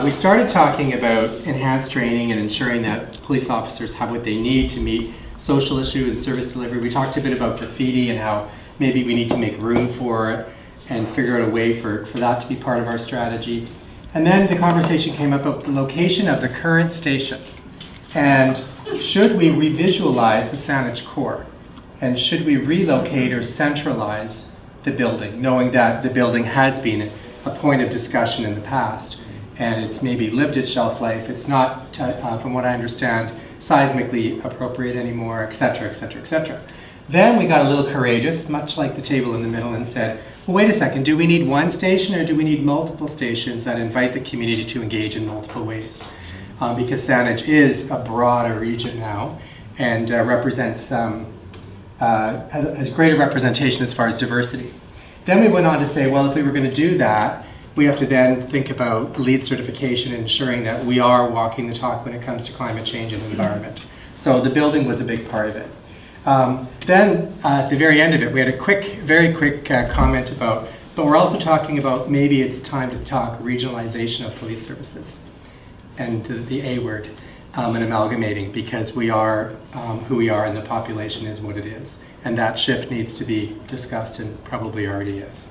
we started talking about enhanced training and ensuring that police officers have what they need to meet social issue and service delivery. We talked a bit about graffiti and how maybe we need to make room for it and figure out a way for that to be part of our strategy. And then the conversation came up about the location of the current station. And should we revisualize the Saanich core? And should we relocate or centralize the building, knowing that the building has been a point of discussion in the past, and it's maybe lived its shelf life, it's not, from what I understand, seismically appropriate anymore, et cetera, et cetera, et cetera. Then we got a little courageous, much like the table in the middle, and said, well, wait a second, do we need one station or do we need multiple stations that invite the community to engage in multiple ways? Because Saanich is a broader region now and represents, has greater representation as far as diversity. Then we went on to say, well, if we were going to do that, we have to then think about LEED certification and ensuring that we are walking the talk when it comes to climate change and environment. So the building was a big part of it. Then at the very end of it, we had a very quick comment about, but we're also talking about maybe it's time to talk regionalization of police services and the A word and amalgamating, because we are who we are and the population is what it is. And that shift needs to be discussed and probably already is,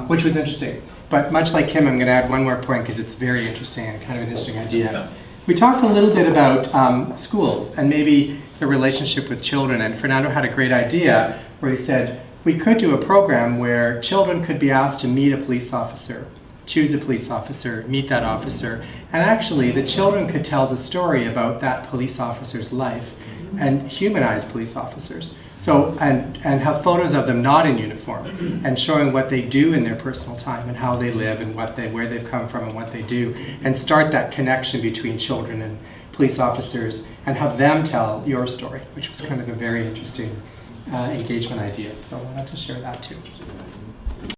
which was interesting. But much like Kim, I'm going to add one more point because it's very interesting and kind of an interesting idea. We talked a little bit about schools and maybe the relationship with children, and Fernando had a great idea where he said we could do a program where children could be asked to meet a police officer, choose a police officer, meet that officer, and actually the children could tell the story about that police officer's life and humanize police officers. So, and have photos of them not in uniform and showing what they do in their personal time and how they live and where they've come from and what they do, and start that connection between children and police officers and have them tell your story, which was kind of a very interesting engagement idea. So I wanted to share that too.